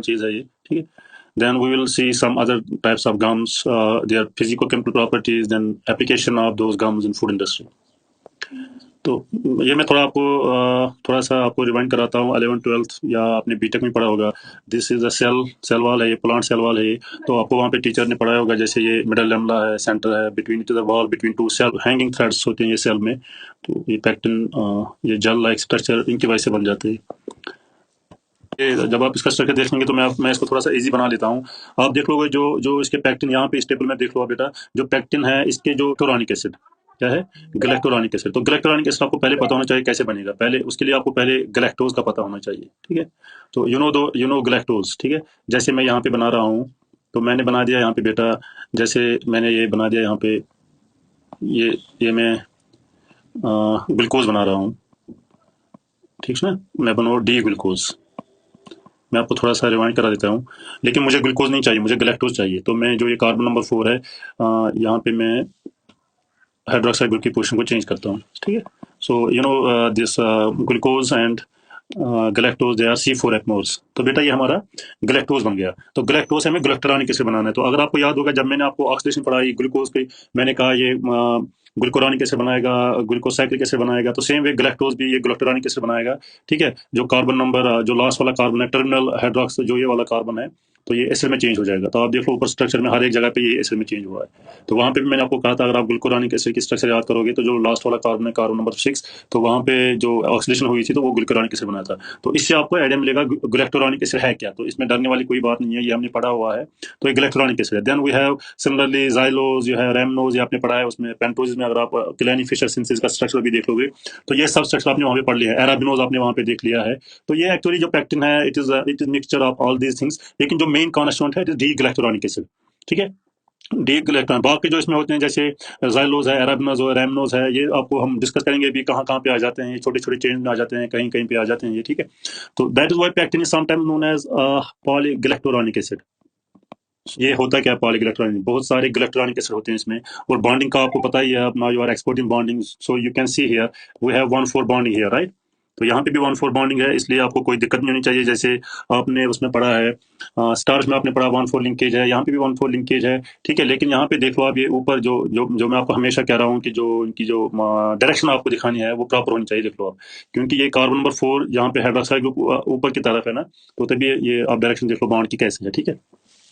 चीज़ है ये, ठीक है। Then we will see some other types of gums, their physicochemical properties, then application of those gums in food industry. तो ये मैं थोड़ा सा आपको रिवाइंड कराता हूँ। 11th-12th या आपने बीटेक में पढ़ा होगा। This is a cell wall है, ये प्लांट सेल वॉल है ये। तो आपको वहाँ पे टीचर ने पढ़ाया होगा, जैसे ये मिडल लैमेला है, सेंटर है, between it is a wall between two cell, hanging threads होते हैं ये सेल में। तो ये पैक्टिन, ये जेल लाइक स्ट्रक्चर इनकी वजह से बन जाते हैं। जब आप इसका स्ट्रक्चर देखेंगे तो मैं इसको थोड़ा सा इजी बना लेता हूँ। आप देख लोगे जो इसके पैक्टिन यहाँ पे इस टेबल में देख लो बेटा, जो पैक्टिन है इसके जो क्लोरानिक एसिड क्या है, गैलेक्टोरानिक एसिड। तो गैलेक्टोरानिक एसिड आपको पहले पता होना चाहिए कैसे बनेगा। पहले उसके लिए आपको पहले गैलेक्टोज का पता होना चाहिए, ठीक है। तो यू नो गैलेक्टोज, ठीक है। जैसे मैं यहाँ पे बना रहा हूँ, तो मैंने बना दिया यहाँ पे बेटा, जैसे मैंने ये बना दिया यहाँ पे, ये मैं ग्लूकोज बना रहा हूँ, ठीक है ना। मैं बनाऊँ डी ग्लूकोज। मैं आपको थोड़ा सा रिवाइंड करा देता हूँ, लेकिन मुझे ग्लूकोज नहीं चाहिए, मुझे गैलेक्टोज चाहिए। तो मैं जो ये कार्बन नंबर 4 है, यहाँ पे मैं हाइड्रोक्साइड ग्रुप की पोजीशन को चेंज करता हूँ, ठीक है। So you know this glucose and galactose they are C4 atoms. तो बेटा ये हमारा गैलेक्टोज बन गया। तो गैलेक्टोज हमें ग्लूकोरानिक एसिड बनाना है। तो अगर आपको याद होगा, जब मैंने आपको ऑक्सीडेशन पढ़ाई ग्लूकोज की, मैंने कहा ये ग्लूकोरानिक एसिड बनाएगा, ग्लूकोसाइक्लिक एसिड बनाएगा। तो सेम वे गैलेक्टोज भी ये ग्लूकोरानिक एसिड बनाएगा, ठीक है। जो कार्बन नंबर, जो लास्ट वाला कार्बन है, टर्मिनल हाइड्रोक्स, जो ये वाला कार्बन है, तो ये एसिड में चेंज हो जाएगा। तो आप देखो ऊपर स्ट्रक्चर में हर एक जगह पे ये एसिड में चेंज हुआ है। तो वहाँ पे भी मैंने आपको कहा था, अगर आप ग्लूकोरानिक एसिड की स्ट्रक्चर याद करोगे, तो जो लास्ट वाला कार्बन है, कार्बन नंबर 6, तो वहाँ पे जो ऑक्सीडेशन हुई थी, तो वो ग्लूकोरानिक एसिड बना था। तो इससे आपको आइडिया मिलेगा गैलेक्टोरानिक एसिड है क्या। तो इसमें डरने वाली कोई बात नहीं है, ये हमने पढ़ा हुआ है। तो ये गैलेक्टोरानिक एसिड है। देन वी हैव सिमिलरली ज़ाइलोज, जो है रैमनोज, ये आपने पढ़ा है। उसमें पेंटोज में अगर आप क्लैनी फिशर सिंथेसिस का स्ट्रक्चर भी देख लोगे, तो ये सब स्ट्रक्चर आपने वहाँ पे पढ़ लिया है। एराबिनोज आपने वहाँ पे देख लिया है। तो ये एक्चुअली जो पैक्टिन है, it is mixture of all these things. लेकिन जो मेन कॉन्स्टिट्यूएंट है, इट इज डी गैलेक्टोरानिक एसिड, ठीक है। डी गैलेक्टोरानिक, बाकी जो इसमें होते हैं जैसे ज़ाइलोज है, एराबिनोज है, रैमनोज है, ये आपको हम डिस्कस करेंगे भी कहाँ कहाँ पे आ जाते हैं। ये छोटे छोटे चेंज में आ जाते हैं, कहीं कहीं पे आ जाते हैं ये, ठीक है। तो that is why pectin is sometimes known as polygalacturonic acid. ये होता क्या है पॉलीगैलेक्टोरानिक, बहुत सारे गैलेक्टोरानिक एसिड होते हैं इसमें। और बॉन्डिंग का आपको पता ही है, now you are exporting bonding, so you can see here we have 1,4 bonding here, right. तो यहाँ पे भी 1,4 बॉन्डिंग है, इसलिए आपको कोई दिक्कत नहीं होनी चाहिए। जैसे आपने उसमें पढ़ा है, स्टार्च में आपने पढ़ा 1,4 लिंकेज है, यहाँ पे भी 1,4 लिंकेज है, ठीक है। लेकिन यहाँ पे देखो आप, ये ऊपर जो जो जो मैं आपको हमेशा कह रहा हूँ कि जो इनकी जो डायरेक्शन आपको दिखानी है वो प्रॉपर होनी चाहिए, देख लो आप। क्योंकि ये कार्बन नंबर 4 यहाँ पे हाइड्रोक्साइड ग्रुप ऊपर की तरफ है ना, तो तभी ये आप डायरेक्शन देख लो बॉन्ड की कैसे है, ठीक है।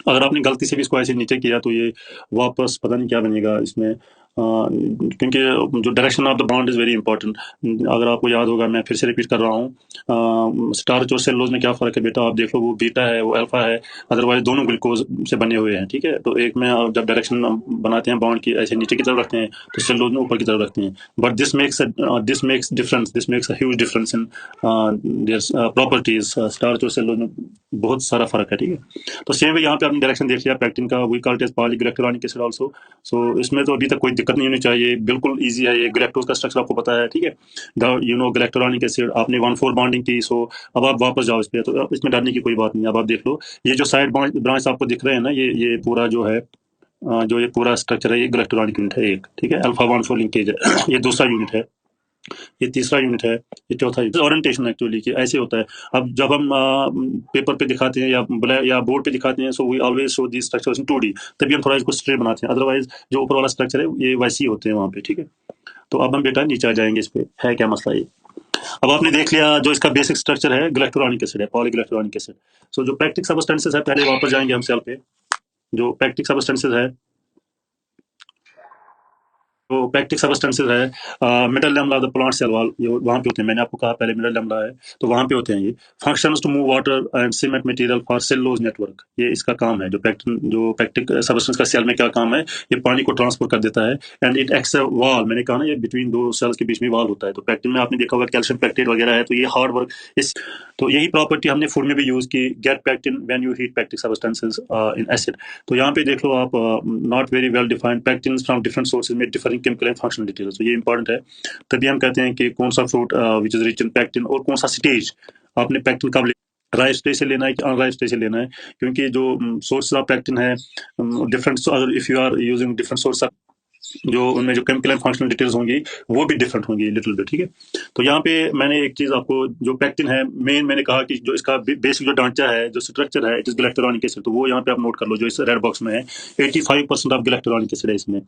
अगर आपने गलती से भी इसको ऐसे नीचे किया, तो ये वापस पता नहीं क्या बनेगा इसमें, क्योंकि जो direction of the bond is very important. अगर आपको याद होगा, मैं फिर से रिपीट कर रहा हूँ, स्टार्च और सेलुलोज में क्या फ़र्क है बेटा, आप देख लो, वो बीटा है, वो अल्फा है, अदरवाइज दोनों ग्लूकोज से बने हुए हैं, ठीक है। तो एक में आप जब डायरेक्शन बनाते हैं बॉन्ड की, ऐसे नीचे की तरफ रखते हैं, तो सेलुलोज में ऊपर की तरफ रखते हैं। But this makes difference, this makes a huge difference in their properties. Starch और सेलुलोज में बहुत सारा फ़र्क है, ठीक है। तो सेम वे यहाँ पे आपने डायरेक्शन देख लिया पैक्टिन का, we called it as polygalacturonic acid also. So इसमें तो अभी तक कोई दिक्कत नहीं होनी चाहिए, बिल्कुल इजी है। ये गैलेक्टोज का स्ट्रक्चर आपको पता है, ठीक है। यू नो गैलेक्टोरानिक एसिड, आपने 1,4 बॉन्डिंग की। सो अब आप वापस जाओ इस पे, तो अब इसमें डरने की कोई बात नहीं। अब आप देख लो, ये जो साइड ब्रांच आपको दिख रहे हैं ना, ये पूरा जो है, जो ये पूरा स्ट्रक्चर है, ये गैलेक्टोरानिक यूनिट है एक, ठीक है। अल्फा 1,4 लिंकेज है ये दूसरा यूनिट है, ये तीसरा यूनिट है, ये चौथा यूनिट। ओरिएंटेशन एक्चुअली कि ऐसे होता है। अब जब हम पेपर पे दिखाते हैं या बोर्ड पे दिखाते हैं, so we always show the structures in 2D, तभी हम थोड़ा इसको स्ट्रेट बनाते हैं। अदरवाइज जो ऊपर वाला स्ट्रक्चर है ये वैसे ही होते हैं वहाँ पे, ठीक है। तो अब हम बेटा नीचे आ जाएंगे, इस पे है क्या मसला ये। अब आपने देख लिया जो इसका बेसिक स्ट्रक्चर है, गैलेक्टोरानिक एसिड है, पॉलीगैलेक्टोरानिक एसिड। सो जो पैक्टिक सबस्टेंसेस है, पहले वापस जाएंगे हम सेल पे। जो पैक्टिक सबस्टेंसेस है, तो पैक्टिक सबस्टेंसेस है, middle lamella of the plant cell wall, ये वहाँ पे होते हैं। मैंने आपको कहा पहले मिडल लैमेला है, तो वहाँ पे होते हैं ये। Functions to move water and cement material for cellulose network, ये इसका काम है। जो पैक्टिक सबस्टेंस का सेल में क्या काम है, ये पानी को ट्रांसफर कर देता है। And it acts a wall, मैंने कहा ना, ये बिटवीन दो सेल्स के बीच में वॉल होता है। तो पैक्टिन में आपने देखा होगा कैल्शियम पैक्टेट वगैरह है, तो ये हार्ड वर्क इस, तो यही प्रॉपर्टी हमने फूड में भी यूज की, get pectin when you heat pectic substances in acid. तो यहाँ पे देख लो आप, not very well defined pectin from different sources में differing chemical and functional details. तो ये इंपॉर्टेंट है, तभी हम कहते हैं कि कौन सा fruit which is rich in pectin, और कौन सा स्टेज आपने पैक्टिन कब राइट स्टेज से लेना है कि अनराइट स्टेज से लेना है। क्योंकि जो सोर्स ऑफ पैक्टिन है डिफरेंट, अगर if you are using different source of जो उनमें जो केमिकल एंड फंक्शनल डिटेल्स होंगी वो भी डिफरेंट होंगी लिटिल बिट, ठीक है। तो यहाँ पे मैंने एक चीज आपको, जो पैक्टिन है मेन, मैंने कहा कि जो इसका बेसिक जो ढांचा है, जो स्ट्रक्चर है, इट इज गैलेक्टोरॉनिक एसिड। तो वो यहाँ पे आप नोट कर लो, जो इस रेड बॉक्स में है 85% ऑफ गैलेक्टोरॉनिक एसिड है इसमें।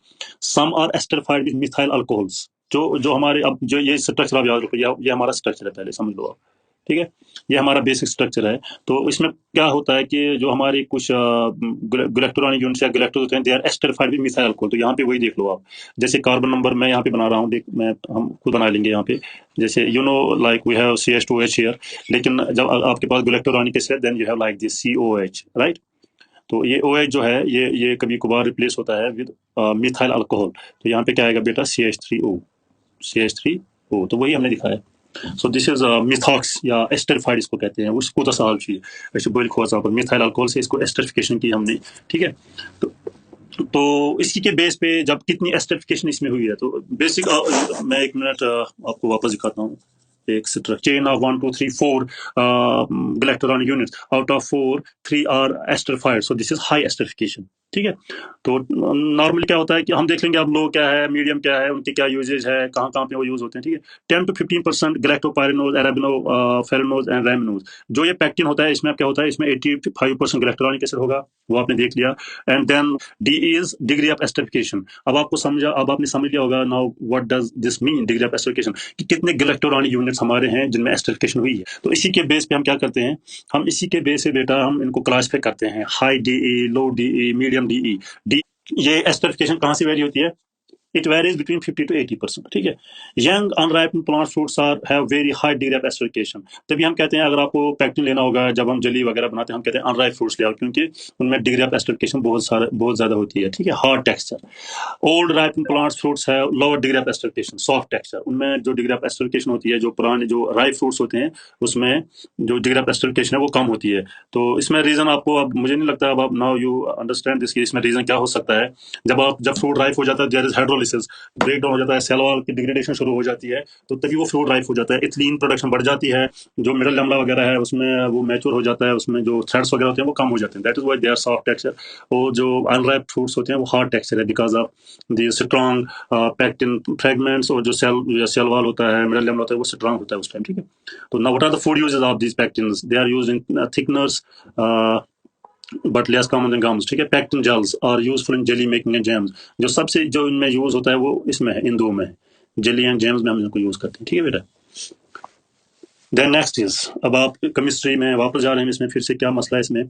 Some are esterified with methyl alcohols. जो जो हमारे, अब जो ये स्ट्रक्चर आप याद रखो, ये हमारा स्ट्रक्चर है, पहले समझ लो आप, ठीक है। ये हमारा बेसिक स्ट्रक्चर है। तो इसमें क्या होता है कि जो हमारे कुछ गैलेक्टोरॉनिक यूनिट्स या गैलेक्टोज होते हैं, they are esterified with methyl alcohol. तो यहाँ पे वही देख लो आप, जैसे कार्बन नंबर मैं यहाँ पे बना रहा हूँ, देख मैं हम खुद बना लेंगे यहाँ पे, जैसे you know like we have CH2H here. लेकिन जब आपके पास galacturonic acid, then you have like this COH, right. तो ये OH जो है, ये कभी कभार रिप्लेस होता है विद मिथाइल अल्कोहल। तो यहाँ पे क्या आएगा बेटा, CH3O। तो वही हमने दिखाया। सो दिस इज मिथॉक्स या एस्टरिफाइड इसको कहते हैं। उसको तो साल चाहिए ऐसे बोल खोजा पर मिथाइल अल्कोहल से इसको एस्टरिफिकेशन की हमने, ठीक है। तो तो इसी के बेस पे जब कितनी एस्टरिफिकेशन इसमें हुई है, तो बेसिक मैं एक मिनट आपको वापस दिखाता हूँ। एक chain of 1 2 3 4 galacturonic units, out of 4 3 are esterified. So this is high esterification, ठीक है। तो नॉर्मली क्या होता है कि हम देख लेंगे अब लो क्या है, मीडियम क्या है, उनकी क्या यूजेज है, कहाँ कहाँ पे वो यूज होते हैं, ठीक है। 10 to 15% गैलेक्टोपाइरिनोज, अरेबिनो, फेरेनोज एंड रैमिनोज। जो ये पैक्टिन होता है, इसमें क्या होता है, इसमें 85% गैलेक्टोरॉनिक एसिड होगा, वो आपने देख लिया। And then D is degree of esterification. अब आपने समझ लिया होगा now what does this mean, degree of esterification, कि कितने गैलेक्टोरॉनिक यूनिट्स हमारे हैं जिनमें एस्टरिफिकेशन हुई है। तो इसी के बेस पे हम क्या करते हैं, हम इसी के बेस पे बेटा हम इनको क्लासिफाई करते हैं, हाई DE, लो DE, मीडियम DE। ये एस्टरिफिकेशन कहाँ से वेरी होती है, it varies between 50 to 80%, ठीक है। Young unripened plant fruits are have very high degree of esterification. तभी हम कहते हैं अगर आपको पैक्टिन लेना होगा, जब हम जली वगैरह बनाते हैं, हम कहते हैं अनराइप फ्रूट्स ले आओ, क्योंकि उनमें डिग्री ऑफ एस्टरिफिकेशन बहुत ज्यादा होती है, ठीक है, hard texture. Old ripened plants fruits है lower degree of esterification, soft texture. उनमें जो डिग्री ऑफ एस्टरिफिकेशन होती है, जो पुराने जो राइप फ्रूट्स होते हैं, उसमें जो डिग्री ऑफ एस्टरिफिकेशन है वो कम होती है। तो इसमें रीजन आपको, अब मुझे नहीं लगता अब आप नाउ यू अंडरस्टैंड दिस, इसमें रीजन क्या हो सकता है। जब फ्रूट राइप हो जाता है, there is hydrolysis, break down हो जाता है, सेल वॉल की डिग्रेडेशन शुरू हो जाती है, तो तभी वो फ्रूट राइप हो जाता है। इथिलीन प्रोडक्शन बढ़ जाती है, जो मिडल लैमला वगैरह है उसमें वो मैच्योर हो जाता है, उसमें जो थ्रेड्स वगैरह होते हैं वो कम हो जाते हैं। That is why they are soft texture. और जो अनराइप फ्रूट्स होते हैं वो हार्ड टेक्सचर है, because of the strong pectin fragments, और जो सेल वॉल होता है, मिडल लैमला होता है, वो स्ट्रॉन्ग होता है उस टाइम, ठीक है। तो now what are the food uses of these pectins, they are used in thickeners but less common than gums, ठीक है। Pectin gels are useful in jelly making and jams. जो सबसे जो इनमें यूज होता है वो इसमें है, इन दो में, जेली एंड जैम्स में हम इनको यूज करते हैं, ठीक है बेटा। देन नेक्स्ट इज, अब आप केमिस्ट्री में वापस जा रहे हैं, इसमें फिर से क्या मसला है इसमें,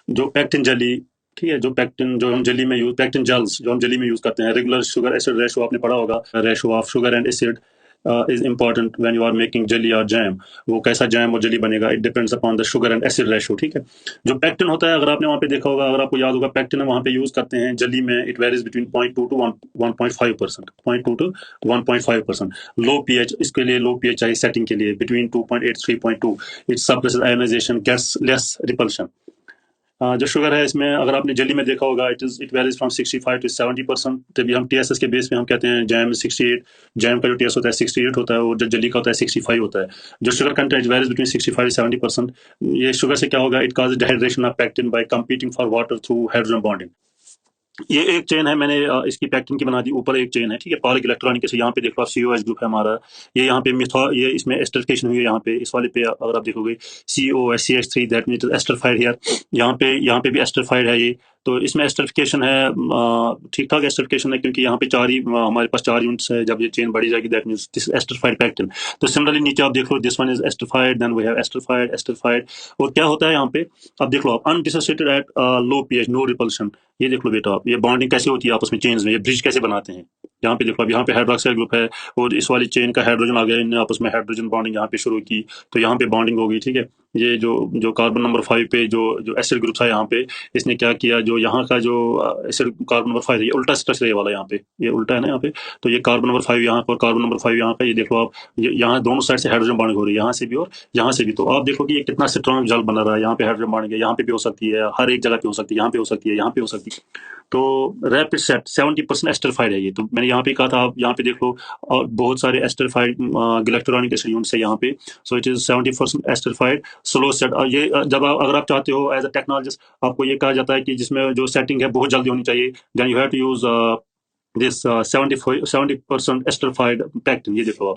जो पैक्टिन जेली, ठीक है, जो पैक्टिन जो हम जेली में यूज, पैक्टिन जेल्स जो हम जेली में यूज करते हैं, रेगुलर शुगर एसिड रेशो आपने पढ़ा होगा, ratio of sugar and acid is important when you are making jelly और जैम। वो कैसा जैम और जेली बनेगा, it depends upon the sugar and acid ratio, ठीक है। जो पैक्टिन होता है, अगर आपने वहाँ पे देखा होगा, अगर आपको याद होगा, पैक्टिन वहाँ पे यूज करते हैं जेली में, it varies between 0.2 to 1.5%, 0.2 to 1.5%। Low pH, इसके लिए लो पीएच चाहिए सेटिंग के लिए, between 2.8 3.2। It suppresses ionisation, gets less repulsion. जो शुगर है इसमें, अगर आपने जेली में देखा होगा, इट वेरीज फ्रॉम 65 to 70%। तभी हम TSS के बेस पे हम कहते हैं जैम 68, जैम का जो टेस्ट होता है 68 होता है, और जो जेली का होता है 65 होता है। जो sugar content varies between 65 to 70%। ये शुगर से क्या होगा, it cause dehydration of pectin by competing for water through hydrogen bonding. ये एक चेन है, मैंने इसकी पैक्टिन की बना दी, ऊपर एक चेन है, ठीक है, पॉलिक इलेक्ट्रॉनिक से। यहाँ पे देखो आप, COH ग्रुप है हमारा, ये यहाँ पे ये इसमें एस्टरिफिकेशन हुई है, यहाँ पे इस वाले पे अगर आप देखोगे COH CH3, that means esterified here. यहाँ पे भी एस्टरिफाइड है ये। तो इसमें एस्टरिफिकेशन है, ठीक ठाक एस्टरिफिकेशन है, क्योंकि यहाँ पे हमारे पास 4 यूनिट्स है। जब ये चेन बढ़ी जाएगी, that means this esterified pectin. तो सिमिलरली नीचे आप देख लो, this one is esterified, then we have esterified. और क्या होता है यहाँ पे, अब देख लो आप, undissociated at low pH, no repulsion. ये देख लो बेटा आप, ये बॉन्डिंग कैसे होती है आपस में चेन्स में, ये ब्रिज कैसे बनाते हैं। यहाँ पे देखो, अब यहाँ पे हाइड्रोक्साइल ग्रुप है, और इस वाली चेन का हाइड्रोजन आ गया, इनने आपस में हाइड्रोजन बॉन्डिंग यहाँ पे शुरू की, तो यहाँ पे बॉन्डिंग होगी, ठीक है। ये जो कार्बन नंबर 5 पे जो एसिड ग्रुप था यहाँ पे, इसने क्या किया, जो यहाँ का जो एसिड कार्बन नंबर 5 है, ये उल्टा स्ट्रक्चर ये वाला, यहाँ पे ये उल्टा है ना यहाँ पे। तो ये कार्बन नंबर 5 यहाँ पर, कार्बन नंबर 5 यहाँ पे, ये देखो आप, यहाँ दोनों साइड से हाइड्रोजन बॉन्डिंग हो रही है, यहाँ से भी और यहाँ से भी। तो आप देखो कि ये कितना स्ट्रॉन्ग जल बना रहा है। यहाँ पे हाइड्रोजन बॉन्डिंग है, यहाँ पे भी हो सकती है, हर एक जगह पे हो सकती है, यहाँ पे हो सकती है, यहाँ पे हो सकती है। तो रैपिड सेट 70% एस्टरिफाइड है ये। तो मैंने यहाँ पे कहा था, आप यहाँ पे देखो, और बहुत सारे एस्टरिफाइड गैलेक्टोरॉनिक एसिड यूनिट्स है यहाँ पे। So it is 70% esterified slow set. और ये जब आप, अगर आप चाहते हो एज अ टेक्नोलॉजिस्ट, आपको ये कहा जाता है कि जिसमें जो सेटिंग है बहुत जल्दी होनी चाहिए, then you have to use this 70% esterified pectin, ये देखो आप।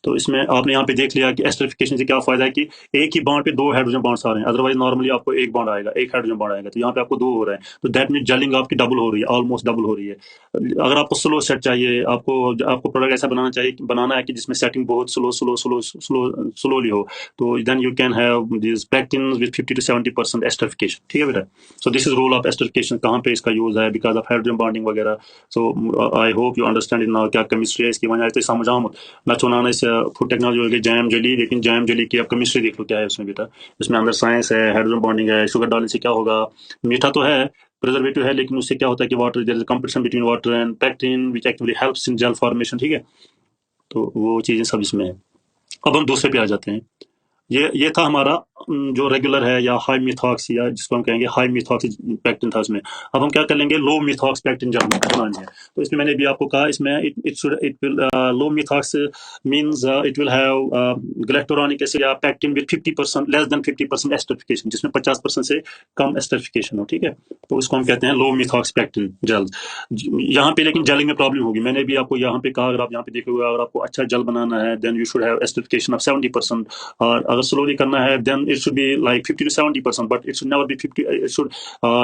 तो इसमें आपने यहाँ पे देख लिया कि एस्टरिफिकेशन से क्या फायदा है कि एक ही बॉन्ड पे दो हाइड्रोजन बॉन्ड्स आ रहे हैं, अदरवाइज नॉर्मली आपको एक बॉन्ड आएगा, एक हाइड्रोजन बॉन्ड आएगा, तो यहाँ पे आपको दो हो रहे हैं, तो दैट मीन जेलिंग आपकी डबल हो रही है, ऑलमोस्ट डबल हो रही है। अगर आपको स्लो सेट चाहिए, आपको आपको प्रोडक्ट ऐसा बनाना चाहिए, बनाना है कि जिसमें सेटिंग बहुत स्लोली हो, तो then you can have this pectin with 50 to 70% esterification, ठीक है बेटा। So this is role of esterification, कहाँ पे इसका यूज है, बिकॉज ऑफ हाइड्रोजन बॉन्डिंग वगैरह। So I hope you understand in क्या केमिस्ट्री है इसकी वजह से समझा मैं चुनाना इस फूड टेक्नोलॉजी हो गई जैम जेली, लेकिन जैम जेली की आप केमिस्ट्री देख लो क्या है उसमें बेटा। इसमें अंदर साइंस है, हाइड्रोजन बॉन्डिंग है, शुगर डालने से क्या होगा, मीठा तो है, प्रिजर्वेटिव है, लेकिन उससे क्या होता है कि water, there is competition between water and pectin which actually helps in gel formation, ठीक है। तो वो चीजें सब इसमें है। अब हम दूसरे पे आ जाते हैं। ये था हमारा जो रेगुलर है या हाई मिथॉक्स, या जिसको हम कहेंगे हाई मिथॉक्स पैक्टिन था उसमें। अब हम क्या कर लेंगे, लो मिथॉक्स पैक्टिन जब बनानी है, तो इसमें मैंने भी आपको कहा, इसमें it will low methoxy means it will have galacturonic acid या pectin with 50% less than 50% esterification, जिसमें 50% से कम एस्टरिफिकेशन हो, ठीक है। तो उसको हम कहते हैं लो मिथॉक्स पैक्टिन जेल। यहाँ पे लेकिन जेलिंग में प्रॉब्लम होगी, मैंने भी आपको यहाँ पे कहा, अगर आप यहाँ पे देखोगे, अगर आपको अच्छा जेल बनाना है then you should have esterification of 70%, और अगर स्लोली करना है then it should be like 50 to 70%, but it should never be 50, it should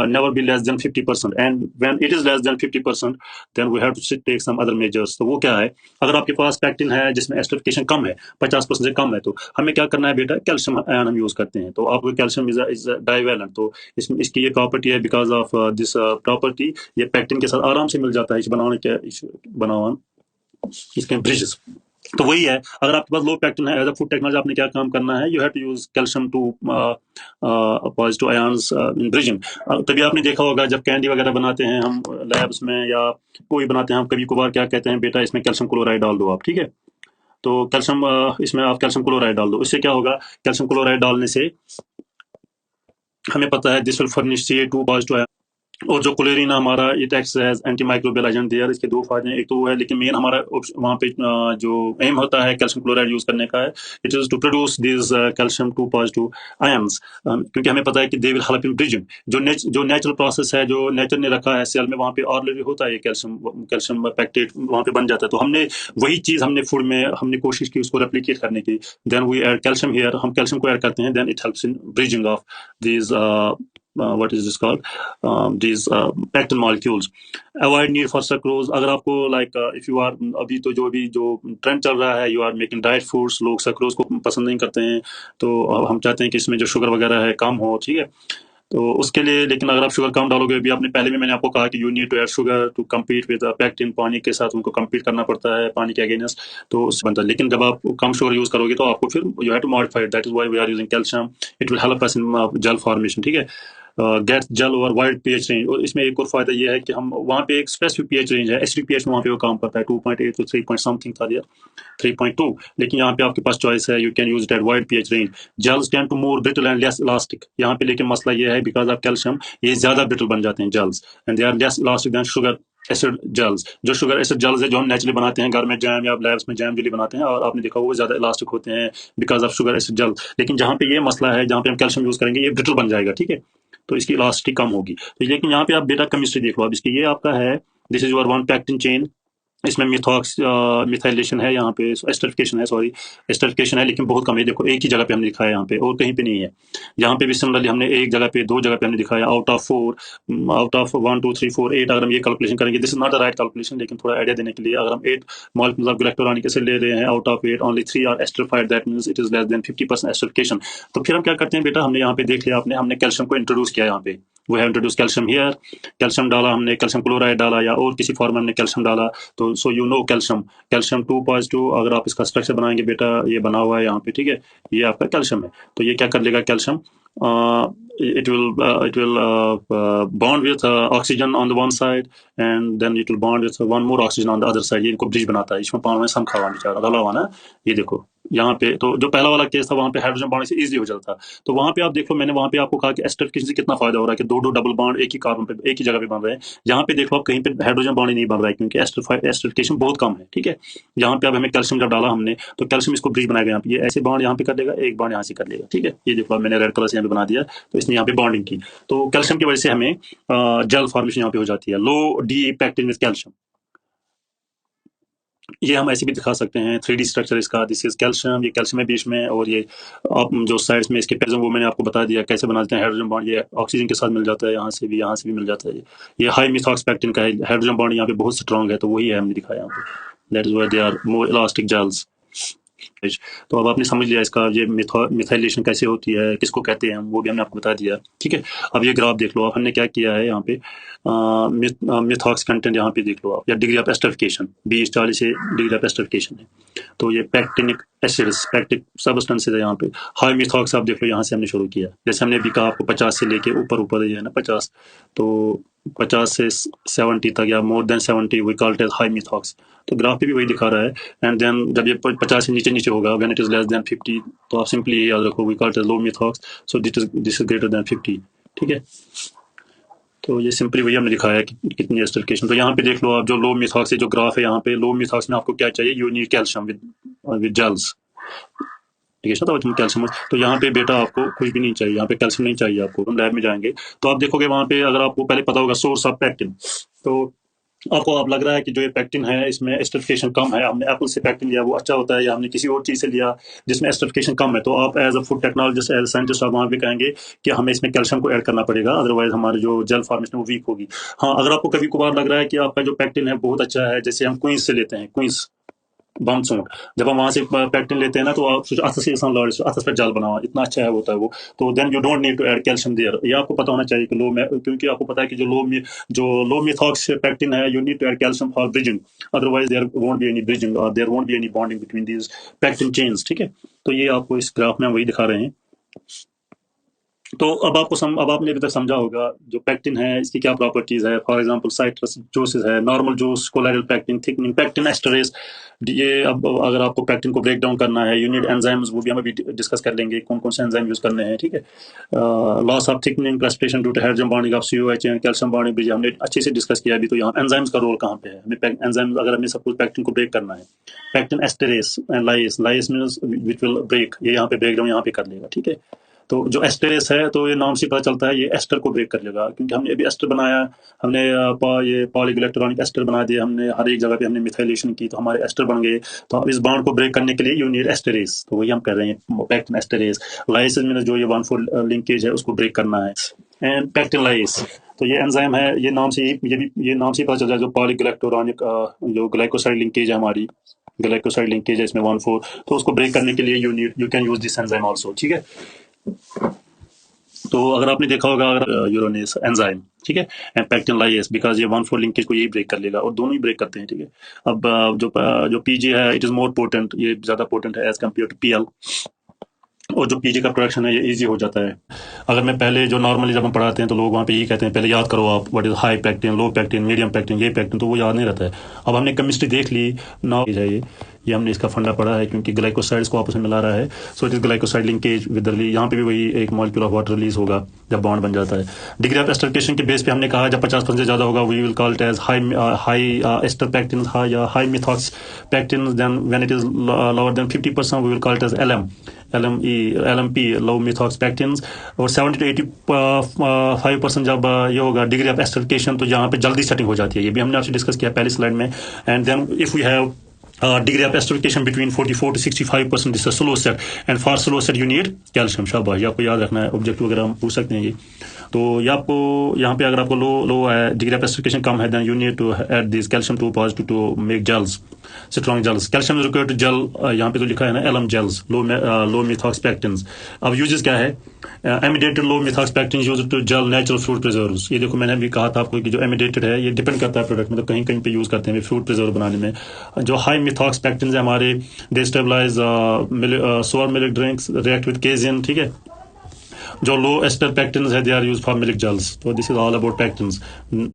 never be less than 50%, and when it is less than 50% then we have to take some other measures। तो वो क्या है, अगर आपके पास pectin है जिसमें esterification कम है, 50% से कम है, तो हमें क्या करना है बेटा, कैल्शियम आयन हम यूज करते हैं। तो आपको कैल्शियम इज डाइवेलेंट, तो इसकी ये प्रॉपर्टी है, बिकॉज ऑफ दिस प्रॉपर्टी ये पैक्टिन के साथ आराम से मिल जाता है, इस बनाने के बनावन इसके ब्रिजेस। तो वही है, अगर आपके पास लो पैक्टिन है, एज अ फूड टेक्नोलॉजी आपने क्या काम करना है, you have to use calcium two positive ions in bridging. तभी आपने देखा होगा जब कैंडी वगैरह बनाते हैं हम लैब्स में, या कोई बनाते हैं हम, कभी कभार क्या कहते हैं बेटा, इसमें कैल्शियम क्लोराइड डाल दो आप, ठीक है। तो कैल्शियम इसमें आप कैल्शियम क्लोराइड डाल दो, इससे क्या होगा, कैल्शियम क्लोराइड डालने से हमें पता है this will furnish Ca2 positive, और जो क्लोरीन हमारा it acts as antimicrobial agent there, इसके दो फायदे हैं, एक तो वो है, लेकिन मेन हमारा वहाँ पे जो एम होता है कैल्शियम क्लोराइड यूज करने का है, it is to produce this calcium 2 positive ions, क्योंकि हमें पता है कि they will help in bridging, जो नेचुरल प्रोसेस है, जो नेचर ने रखा है सेल में, वहाँ पे ऑलरेडी होता है कैल्शियम पैक्टेट वहाँ पे बन जाता है, तो हमने वही चीज हमने फूड में हमने कोशिश की उसको रेप्लिकेट करने की, then we add calcium here, हम कैल्शियम को ऐड करते हैं, then it helps in bridging of this what is this called, these pectin molecules। avoid need for sucrose, अगर आपको like if you are अभी तो जो ट्रेंड चल रहा है, you are making diet foods, लोग sucrose को पसंद नहीं करते हैं, तो हम चाहते हैं कि इसमें जो शुगर वगैरह है कम हो, ठीक है। तो उसके लिए, लेकिन अगर आप शुगर कम डालोगे, अभी आपने पहले भी मैंने आपको कहा कि you need to add sugar to compete with pectin, पानी के साथ उनको कम्पीट करना पड़ता है, पानी के अगेंस्ट, तो उससे बनता है। लेकिन जब आप कम शुगर यूज करोगे तो आपको फिर you have to modify, that is why we are using calcium, it will help us in gel formation, ठीक है। Get gel over wide pH range, और इसमें एक और फायदा ये है कि हम वहाँ पे एक स्पेसिफिक पीएच रेंज है, एसिडिक पीएच में वहाँ पे वो काम करता है, 2.8 to 3 point something था, 3.2, लेकिन यहाँ पे आपके पास चॉइस है, you can use it at wide pH range. Gels tend to more brittle and less elastic, यहाँ पे लेकिन मसला ये है, बिकॉज ऑफ कैल्शियम ये ज्यादा ब्रिटल बन जाते हैं gels, and they are less elastic than sugar acid gels. जो शुगर एसिड जेल्स है, जो हम नेचुरली बनाते हैं घर में, जैम या लैब्स में जैम जेली बनाते हैं, और आपने देखा वो ज्यादा इलास्टिक होते हैं because of sugar acid gel, लेकिन जहाँ पे ये मसला है, जहाँ पे हम कैल्शियम यूज करेंगे, ये ब्रिटल बन जाएगा, ठीक है, तो इसकी इलास्टिक कम होगी। तो लेकिन यहाँ पे आप बेटा केमिस्ट्री देख लो, अब इसकी ये आपका है, this is your one pectin chain, इसमें मिथॉक्स मिथाइलेशन है, यहाँ पे एस्टरिफिकेशन है, सॉरी एस्टरिफिकेशन है, लेकिन बहुत कम है, देखो एक ही जगह पे हमने लिखा है यहाँ पे, और कहीं पे नहीं है। यहाँ पे भी सिमिलरली हमने एक जगह पे, दो जगह पे हमने दिखाया, आउट ऑफ 1 2 3 4 8, अगर हम ये कैलकुलेशन करेंगे, this is not a right calculation, लेकिन थोड़ा आइडिया देने के लिए, अगर हम 8 मॉलिक्यूल्स ऑफ ग्लैक्टोरॉनिक एसिड ले रहे हैं, out of 8 only 3 are esterified, that means it is less than 50% esterification. तो फिर हम क्या करते हैं बेटा, हमने यहाँ पे देख लिया, हमने कैल्शियम को इंट्रोड्यूस किया, यहाँ पे we have introduce calcium here, calcium डाला हमने, कैल्शियम क्लोराइड डाला, या और किसी फॉर्म में हमने कैल्शियम डाला, तो सो यू नो कैल्शियम 2 पॉजिटिव, अगर आप इसका स्ट्रक्चर बनाएंगे बेटा, ये बना हुआ है यहाँ पे, ठीक है, ये आपका कैल्शियम है, तो ये क्या कर लेगा calcium, it will bond with oxygen on the one side, and then it will bond with one more oxygen on the other side, ये इनको ब्रिज बनाता है, इसमें पानी में सम खावा बेचारा डाला हुआ ना, ये देखो यहाँ पे। तो जो पहला वाला केस था, वहाँ पे हाइड्रोजन बॉन्ड से इजी हो जाता, तो वहाँ पे आप देख लो, मैंने वहाँ पे आपको कहा कि एस्टरिफिकेशन से कितना फायदा हो रहा है कि दो डबल बॉन्ड एक ही कार्बन पे, एक ही जगह पे बन रहे हैं। यहाँ पे देखो आप कहीं पे हाइड्रोजन बॉन्ड ही नहीं बन रहा है, क्योंकि एस्टरिफिकेशन बहुत कम है, ठीक है। यहाँ पे अब हमें कैल्शियम जब डाला हमने, तो कैल्शियम इसको ब्रिज बनाएगा, यहाँ पे ये ऐसे बॉन्ड यहाँ पे कर देगा, एक बॉन्ड यहाँ से कर लेगा, ठीक है, ये देखो मैंने रेड कलर से यहाँ पे बना दिया, तो इसने यहाँ पे बॉन्डिंग की, तो कैल्शियम की वजह से हमें जेल फॉर्मेशन यहाँ पे हो जाती है, लो डी पैक्टिन विद कैल्शियम। ये हम ऐसे भी दिखा सकते हैं 3D स्ट्रक्चर इसका। दिस इज कैल्शियम, ये कैल्शियम है बीच में, और ये आप जो साइड्स में इसके प्रिज्म वो मैंने आपको बता दिया कैसे बनाते हैं। हाइड्रोजन बॉन्ड ये ऑक्सीजन के साथ मिल जाता है, यहाँ से भी मिल जाता है। ये हाई मिथॉक्सपेक्टिन का है, हाइड्रोजन बॉन्ड यहाँ पे बहुत स्ट्रॉन्ग है, तो वही है हमने दिखाया यहाँ पे। That is why they are more elastic gels. तो अब आपने समझ लिया इसका ये मिथाइलेशन कैसे होती है, किसको कहते हैं, वो भी हमने आपको बता दिया। ठीक है, अब ये ग्राफ देख लो आप, हमने क्या किया है यहाँ पे मिथॉक्स कंटेंट यहाँ पे देख लो आप, या डिग्री ऑफ एस्टरिफिकेशन 20-40 से डिग्री ऑफ एस्टरिफिकेशन है। तो ये पैक्टिनिक एसिड्स, पैक्टिक सब्सटेंसेस है यहाँ पे। हाई मिथॉक्स आप देख लो, यहाँ से हमने शुरू किया, जैसे हमने अभी कहा आपको 50 से लेके ऊपर ये है ना 50, तो 50 से 70 तक या more than 70 we call it as high methoxy. तो ग्राफ पे भी वही दिखा रहा है। एंड देन जब ये 50 से नीचे होगा, when it is less than 50, तो आप सिंपली ये याद रखो we call it as low methoxy, so this is greater than 50। ठीक है, तो ये सिंपली वही हमने दिखाया है कि कितनी एस्टरिफिकेशन। तो यहाँ पे देख लो आप, जो लो मिथॉक्स से जो ग्राफ है यहाँ पे, लो मिथॉक्स में आपको क्या चाहिए, you need calcium with gels. ठीक है, तो कैल्शियम, तो यहाँ पे बेटा आपको कुछ भी नहीं चाहिए, यहाँ पे कैल्शियम नहीं चाहिए आपको। हम लैब में जाएंगे तो आप देखोगे वहाँ पे, अगर आपको पहले पता होगा सोर्स ऑफ पैक्टिन, तो आपको अब लग रहा है कि जो ये पैक्टिन है इसमें एस्टरिफिकेशन कम है, हमने एप्पल से पैक्टिन लिया वो अच्छा होता है, या हमने किसी और चीज़ से लिया जिसमें एस्टरिफिकेशन कम है, तो आप as a food technologist, as a scientist आप वहाँ पे कहेंगे कि हमें इसमें कैल्शियम को ऐड करना पड़ेगा, अदरवाइज हमारी जो जेल फॉर्मेशन वो वीक होगी। हाँ, अगर आपको कभी कभार लग रहा है कि आपका जो पैक्टिन है बहुत अच्छा है, जैसे हम क्वींस से लेते हैं, क्वींस बमसूट, जब हम वहाँ से पैक्टिन लेते हैं ना, तो आप अथस पे जाल बना हुआ इतना अच्छा है होता है वो, तो then you don't need to add calcium there. ये आपको पता होना चाहिए कि लो में, क्योंकि आपको पता है कि जो लो मिथॉक्स पैक्टिन है, you need to add calcium for bridging, otherwise there won't be any bridging और there won't be any bonding between these pectin chains. ठीक है, तो ये आपको इस ग्राफ में वही दिखा रहे हैं। तो अब आपने अभी तक समझा होगा जो पैक्टिन है इसकी क्या प्रॉपर्टीज है। फॉर एग्जांपल साइट्रस जूसेस है, normal juice, colloidal pectin, thickening pectin esterase. ये अब अगर आपको पैक्टिन को ब्रेक डाउन करना है, यूनिट एंजाइम्स, वो भी हम अभी डिस्कस कर लेंगे कौन कौन से एंजाइम यूज करने हैं। ठीक है, loss of thickening, precipitation due to hydrogen bonding of COH and calcium bonding bridge, हमने अच्छे से डिस्कस किया अभी। तो यहाँ एंजाइम्स का रोल कहाँ पे है, हमें एंजाइम, अगर हमें सपोज पैक्टिन को ब्रेक करना है, pectin esterase and lyase means which will break, ये यहाँ पे ब्रेक डाउन यहाँ पे कर लेगा। ठीक है, तो जो एस्टरेस है, तो ये नाम से पता चलता है ये एस्टर को ब्रेक कर लेगा, क्योंकि हमने अभी एस्टर बनाया, हमने ये पॉलीइलेक्ट्रॉनिक एस्टर बना दिया, हमने हर एक जगह पे हमने मिथाइलेशन की, तो हमारे एस्टर बन गए। तो अब इस बॉन्ड को ब्रेक करने के लिए यू नीड एस्टरेस, तो वही हम कर रहे हैं पैक्टिन एस्टरेस। लाइसिस में जो ये 1,4 लिंकेज है उसको ब्रेक करना है, एंड पैक्टिन लाइस, तो ये एंजाइम है, ये नाम से पता चल जाए, जो पॉलीइलेक्ट्रॉनिक जो ग्लाइकोसाइड लिंकेज है हमारी, ग्लाइकोसाइड लिंकेज है इसमें 1,4, तो उसको ब्रेक करने के लिए you can use this enzyme also. ठीक है, तो अगर आपने देखा होगा, अगर यूरोनेस एंजाइम, ठीक है, एंड पैक्टिन लाइस, बिकॉज ये 1,4 लिंकेज को यही ब्रेक कर लेगा, और दोनों ही ब्रेक करते हैं। ठीक है, अब जो PG है इट इज मोर पोटेंट, ये ज्यादा पोटेंट है एज कम्पेयर टू PL, और जो PG का प्रोडक्शन है ये इजी हो जाता है। अगर मैं पहले जो नॉर्मली जब हम पढ़ाते हैं तो लोग वहाँ पे यही कहते हैं, पहले याद करो आप what is high pectin, low pectin, medium pectin, ये पैक्टिन, तो वो याद नहीं रहता है। अब हमने केमिस्ट्री देख ली ना, ये हमने इसका फंडा पढ़ा है, क्योंकि ग्लाइकोसाइड्स को आपस में मिला रहा है, सो it is glycoside linkage with release, यहाँ पे भी वही एक मॉलिक्यूल ऑफ वाटर रिलीज होगा जब बॉन्ड बन जाता है। डिग्री ऑफ एस्टरिफिकेशन के बेस पे हमने कहा जब 50% से ज़्यादा होगा we will call it as high ester pectin या high methoxy pectin, then when it is lower than 50% we will call it as LMP, low methoxy pectins, और 70 to 85% जब ये होगा डिग्री ऑफ एस्टरिफिकेशन, तो यहाँ पे जल्दी सेटिंग हो जाती है, ये भी हमने आपसे डिस्कस किया पहली स्लाइड में। And then if we have degree of esterification between 44 to 65%, this is slow set, and for slow set you need calcium। शाबाश, ये आपको याद रखना है, ऑब्जेक्टिव वगैरह हम पूछ सकते हैं ये। तो ये आपको यहाँ पे अगर आपको लो है, डिग्री ऑफ एस्टरिफिकेशन कम है, then you need to add this calcium two positive to make gels, strong gels. Calcium is required to gel, यहाँ पे तो लिखा है ना LM जेल्स, लो मिथॉक्स पैक्टिन्स। अब यूजेस क्या है, amidated low methoxy pectins used to gel natural fruit preserves. ये देखो मैंने भी कहा था आपको कि जो एमिडेटेड है ये डिपेंड करता है प्रोडक्ट में, तो कहीं पे यूज करते हैं फ्रूट प्रिजर्व बनाने में। जो हाई मिथॉक्स पैक्टिन्स है हमारे, they stabilize sour milk drinks, react with casein. ठीक है, जो लो एस्टर पैक्टिन्स है they are used for milk gels. तो दिस इज ऑल अबाउट पैक्टिन्स।